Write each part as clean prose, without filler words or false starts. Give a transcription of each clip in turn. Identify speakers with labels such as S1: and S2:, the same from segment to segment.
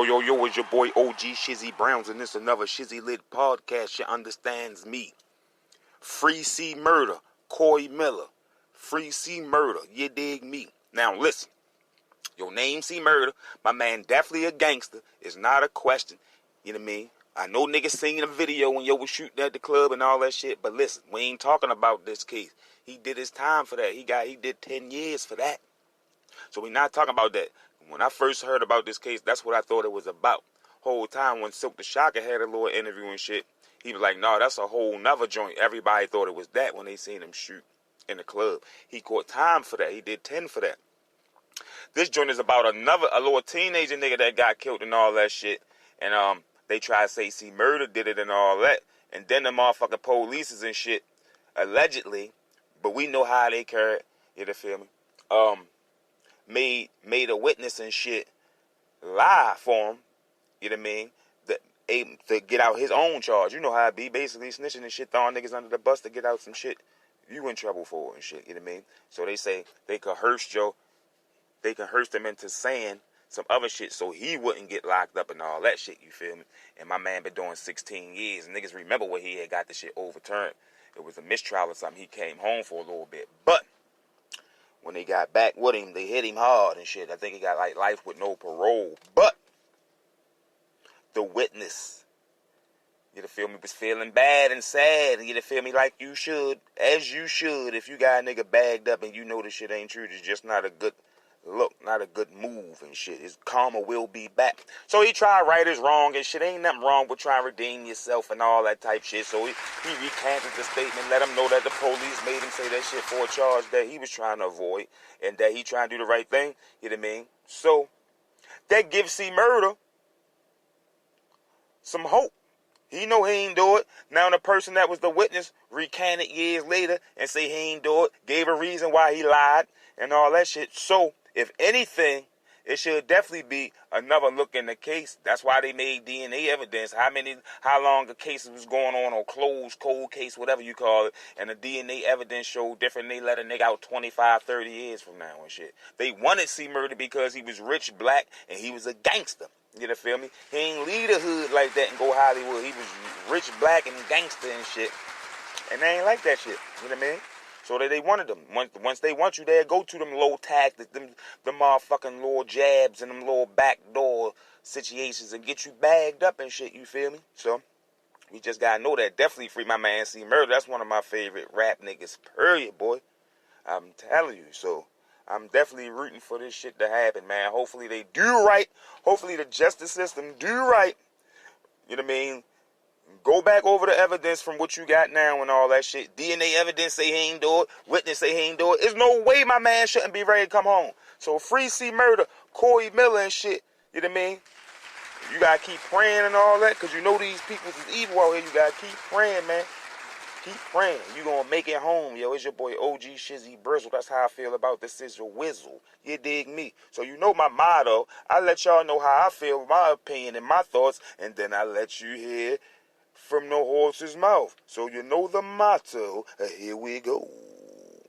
S1: Yo, it's your boy OG Shizzy Browns, and this another Shizzy Lit podcast. You understands me. Freecmurder, Corey Miller. Freecmurder, you dig me. Now listen, your name Cmurder, my man definitely a gangster. It's not a question. You know what I mean? I know niggas seen a video when yo was shooting at the club and all that shit, but listen, we ain't talking about this case. He did his time for that. He did 10 years for that. So we not talking about that. When I first heard about this case, that's what I thought it was about. Whole time when Silk the Shocker had a little interview and shit, he was like, no, that's a whole nother joint. Everybody thought it was that when they seen him shoot in the club. He caught time for that. He did 10 for that. This joint is about a little teenager nigga that got killed and all that shit. And they try to say Cmurder did it and all that. And then the motherfucking police and shit, allegedly, but we know how they carry it. You feel me? Made a witness and shit lie for him, you know what I mean, to get out his own charge. You know how it be, basically snitching and shit, throwing niggas under the bus to get out some shit you in trouble for and shit, you know what I mean? So they say they coerced him into saying some other shit so he wouldn't get locked up and all that shit, you feel me? And my man been doing 16 years, and niggas remember when he had got the shit overturned. It was a mistrial or something. He came home for a little bit, but when they got back with him, they hit him hard and shit. I think he got like life with no parole. But the witness, you feel me, was feeling bad and sad. You feel me, like you should, as you should. If you got a nigga bagged up and you know this shit ain't true, it's just not a good look, not a good move and shit. His karma will be back. So he tried right his wrong and shit. Ain't nothing wrong with trying to redeem yourself and all that type shit. So he recanted the statement, let him know that the police made him say that shit for a charge that he was trying to avoid and that he trying to do the right thing. You know what I mean? So that gives Cmurder some hope. He know he ain't do it. Now the person that was the witness recanted years later and say he ain't do it, gave a reason why he lied and all that shit. So if anything, it should definitely be another look in the case. That's why they made DNA evidence. How long the case was going on, or closed, cold case, whatever you call it. And the DNA evidence showed different. They let a nigga out 25, 30 years from now and shit. They wanted Cmurder because he was rich, black, and he was a gangster. You feel me? He ain't leave the hood like that and go Hollywood. He was rich, black, and gangster and shit. And they ain't like that shit. You know what I mean? So that they wanted them. Once they want you there, go to them low tactics, them motherfucking little jabs and them little backdoor situations and get you bagged up and shit, you feel me? So, we just gotta know that. Definitely free my man Cmurder. That's one of my favorite rap niggas, period, boy. I'm telling you. So, I'm definitely rooting for this shit to happen, man. Hopefully they do right. Hopefully the justice system do right. You know what I mean? Go back over the evidence from what you got now and all that shit. DNA evidence say he ain't do it. Witness say he ain't do it. There's no way my man shouldn't be ready to come home. So free Cmurder, Corey Miller and shit. You know what I mean? You gotta keep praying and all that, because you know these people is evil out here. You gotta keep praying, man. Keep praying. You gonna make it home, yo. It's your boy OG Shizzy Brizzle. That's how I feel about this sizzle whizzle. You dig me? So you know my motto. I let y'all know how I feel, my opinion and my thoughts, and then I let you hear from the horse's mouth. So you know the motto. Here we go.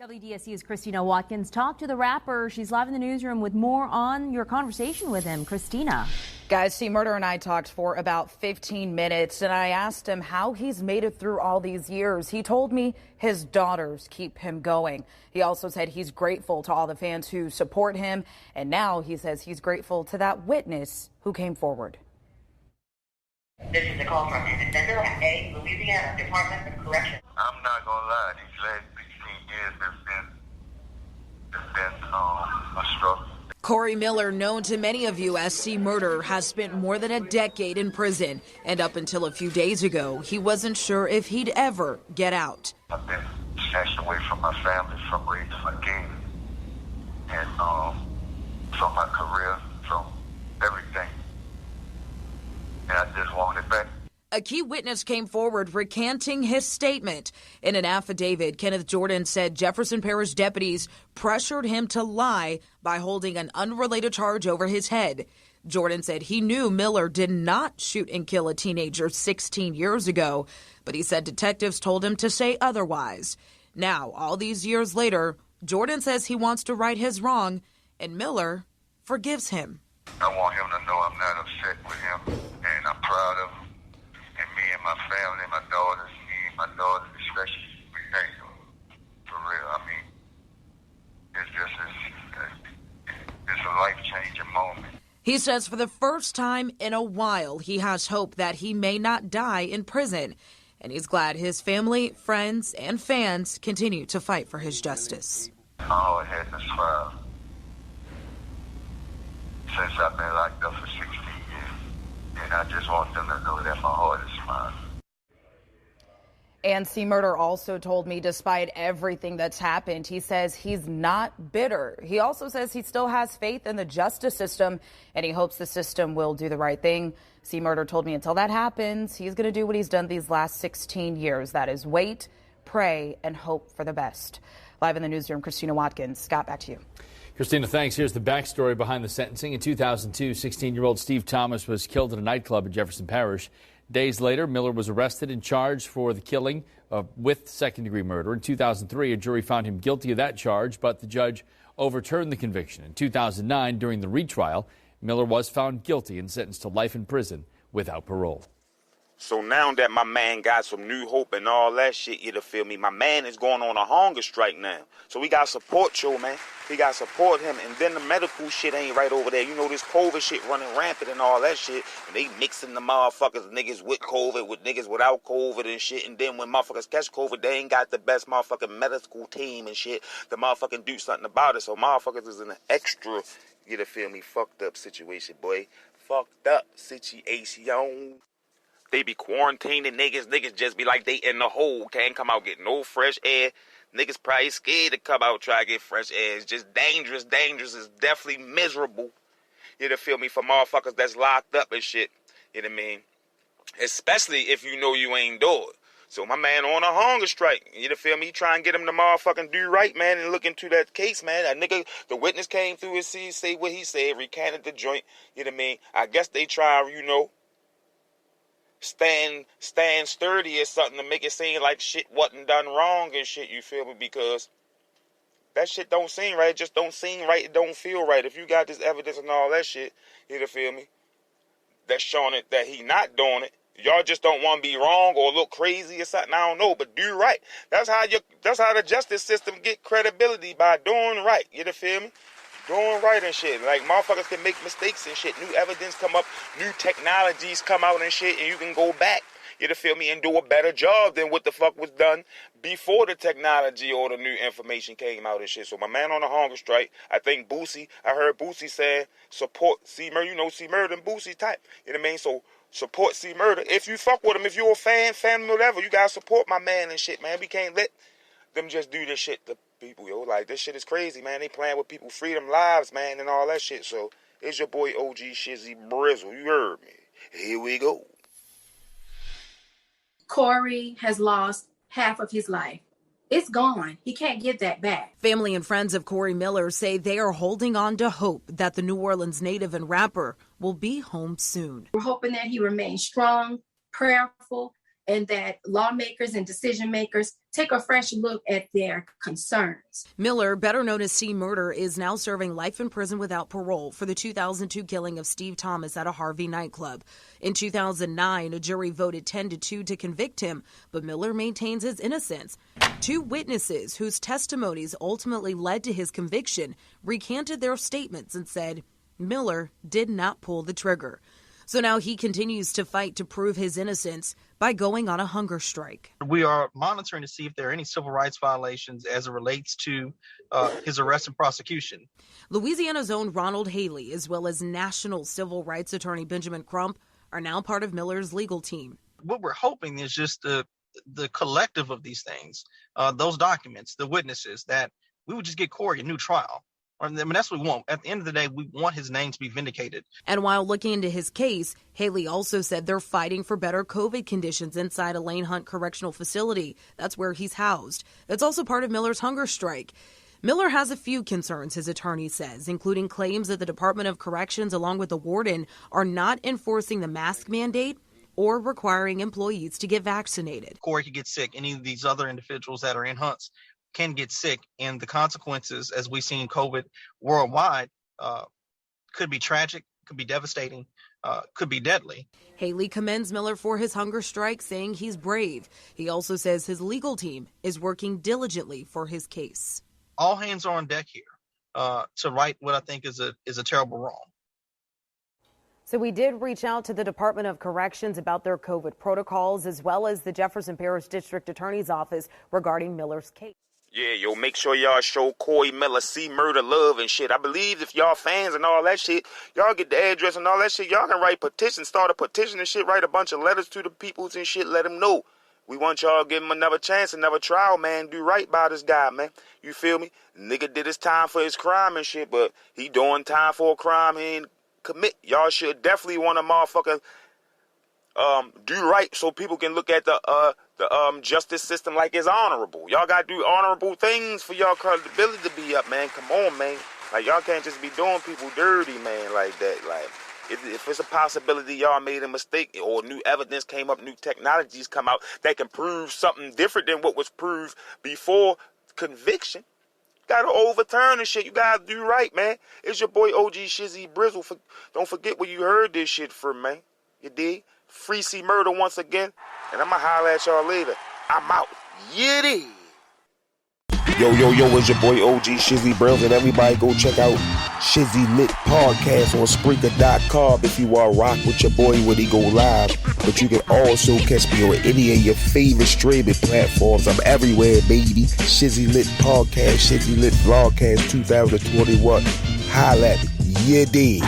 S2: WDSU's Christina Watkins talked to the rapper. She's live in the newsroom with more on your conversation with him. Christina.
S3: Guys, Cmurder and I talked for about 15 minutes, and I asked him how he's made it through all these years. He told me his daughters keep him going. He also said he's grateful to all the fans who support him, and now he says he's grateful to that witness who came forward.
S4: This is a call from Defender A, Louisiana Department of Corrections.
S5: I'm not gonna lie, these last 16 years has been a struggle.
S6: Corey Miller, known to many of you as Cmurder, has spent more than a decade in prison, and up until a few days ago, he wasn't sure if he'd ever get out.
S5: I've been snatched away from my family, from raising my game, and from my career, from everything. And I just want it back.
S6: A key witness came forward recanting his statement. In an affidavit, Kenneth Jordan said Jefferson Parish deputies pressured him to lie by holding an unrelated charge over his head. Jordan said he knew Miller did not shoot and kill a teenager 16 years ago, but he said detectives told him to say otherwise. Now, all these years later, Jordan says he wants to right his wrong, and Miller forgives him.
S5: I want him to know I'm not upset with him, and I'm proud of him. And me and my family, my daughters, especially, we thank him. For real, I mean, it's a life-changing moment.
S6: He says for the first time in a while, he has hope that he may not die in prison. And he's glad his family, friends, and fans continue to fight for his justice.
S5: My heart had to smile. Since I've been locked up for 16 years. And I just want them to know that my heart is smiling.
S3: And Cmurder also told me, despite everything that's happened, he says he's not bitter. He also says he still has faith in the justice system, and he hopes the system will do the right thing. Cmurder told me until that happens, he's going to do what he's done these last 16 years. That is wait, pray, and hope for the best. Live in the newsroom, Christina Watkins. Scott, back to you.
S7: Christina, thanks. Here's the backstory behind the sentencing. In 2002, 16-year-old Steve Thomas was killed at a nightclub in Jefferson Parish. Days later, Miller was arrested and charged for the killing with second-degree murder. In 2003, a jury found him guilty of that charge, but the judge overturned the conviction. In 2009, during the retrial, Miller was found guilty and sentenced to life in prison without parole.
S1: So now that my man got some new hope and all that shit, you feel me? My man is going on a hunger strike now. So we got to support Joe, man. We got to support him. And then the medical shit ain't right over there. You know, this COVID shit running rampant and all that shit. And they mixing the motherfuckers, niggas with COVID, with niggas without COVID and shit. And then when motherfuckers catch COVID, they ain't got the best motherfucking medical team and shit to motherfucking do something about it. So motherfuckers is in an extra, you feel me, fucked up situation, boy. Fucked up situation. They be quarantining niggas. Niggas just be like they in the hole. Can't come out get no fresh air. Niggas probably scared to come out try to get fresh air. It's just dangerous. Dangerous is definitely miserable. You feel me? For motherfuckers that's locked up and shit. You know what I mean? Especially if you know you ain't do it. So my man on a hunger strike. You feel me? Try and get him to motherfucking do right, man, and look into that case, man. That nigga, the witness came through and say what he said, recanted the joint. You know what I mean? I guess they try, stand sturdy or something to make it seem like shit wasn't done wrong and shit, you feel me? Because that shit don't seem right. It just don't seem right. It don't feel right. If you got this evidence and all that shit, you feel me? That's showing it that he not doing it. Y'all just don't want to be wrong or look crazy or something. I don't know, but do right. That's how the justice system get credibility, by doing right. You feel me? Doing right and shit. Like, motherfuckers can make mistakes and shit. New evidence come up, new technologies come out and shit, and you can go back, you feel me, and do a better job than what the fuck was done before the technology or the new information came out and shit. So my man on the hunger strike, I think Boosie, I heard Boosie saying, support Cmurder, Cmurder and Boosie type. You know what I mean? So support Cmurder. If you fuck with him, if you're a fan, family, whatever, you gotta support my man and shit, man. We can't let them just do this shit to people, yo. Like, this shit is crazy, man. They playing with people's freedom lives, man, and all that shit. So it's your boy OG Shizzy Brizzle. You heard me. Here we go.
S8: Corey has lost half of his life. It's gone. He can't get that back.
S6: Family and friends of Corey Miller say they are holding on to hope that the New Orleans native and rapper will be home soon.
S8: We're hoping that he remains strong, prayerful, and that lawmakers and decision makers take a fresh look at their concerns.
S6: Miller, better known as Cmurder, is now serving life in prison without parole for the 2002 killing of Steve Thomas at a Harvey nightclub. In 2009, a jury voted 10-2 to convict him, but Miller maintains his innocence. Two witnesses whose testimonies ultimately led to his conviction recanted their statements and said Miller did not pull the trigger. So now he continues to fight to prove his innocence by going on a hunger strike.
S9: We are monitoring to see if there are any civil rights violations as it relates to his arrest and prosecution.
S6: Louisiana's own Ronald Haley, as well as national civil rights attorney Benjamin Crump, are now part of Miller's legal team.
S9: What we're hoping is just the collective of these things, those documents, the witnesses, that we would just get Corey a new trial. I mean, that's what we want. At the end of the day, we want his name to be vindicated.
S6: And while looking into his case, Haley also said they're fighting for better COVID conditions inside Elaine Hunt Correctional Facility. That's where he's housed. It's also part of Miller's hunger strike. Miller has a few concerns, his attorney says, including claims that the Department of Corrections, along with the warden, are not enforcing the mask mandate or requiring employees to get vaccinated.
S9: Corey could get sick. Any of these other individuals that are in Hunts can get sick, and the consequences, as we've seen COVID worldwide, could be tragic, could be devastating, could be deadly.
S6: Haley commends Miller for his hunger strike, saying he's brave. He also says his legal team is working diligently for his case.
S9: All hands are on deck here to right what I think is a terrible wrong.
S3: So we did reach out to the Department of Corrections about their COVID protocols, as well as the Jefferson Parish District Attorney's Office regarding Miller's case.
S1: Yeah, yo, make sure y'all show Corey Miller Cmurder love and shit. I believe if y'all fans and all that shit, y'all get the address and all that shit, y'all can write petitions, start a petition and shit, write a bunch of letters to the peoples and shit, let them know. We want y'all to give him another chance, another trial, man. Do right by this guy, man. You feel me? Nigga did his time for his crime and shit, but he doing time for a crime he ain't commit. Y'all should definitely want a motherfucker do right so people can look at the justice system like it's honorable. Y'all gotta do honorable things for y'all credibility to be up, man. Come on, man. Like, y'all can't just be doing people dirty, man, like that. Like, if it's a possibility y'all made a mistake or new evidence came up, new technologies come out that can prove something different than what was proved before conviction, gotta overturn and shit. You gotta do right, man. It's your boy OG Shizzy Brizzle. Don't forget where you heard this shit from, man. You dig? Freecmurder once again, and I'ma holler at y'all later. I'm out. Yeah, dig. Yo, it's your boy OG Shizzy Brizzle, and everybody go check out Shizzy Lit Podcast on Spreaker.com if you want to rock with your boy when he go live. But you can also catch me on any of your favorite streaming platforms. I'm everywhere, baby. Shizzy Lit Podcast, Shizzy Lit Vlogcast 2021. Holla at me. Yeah, dig.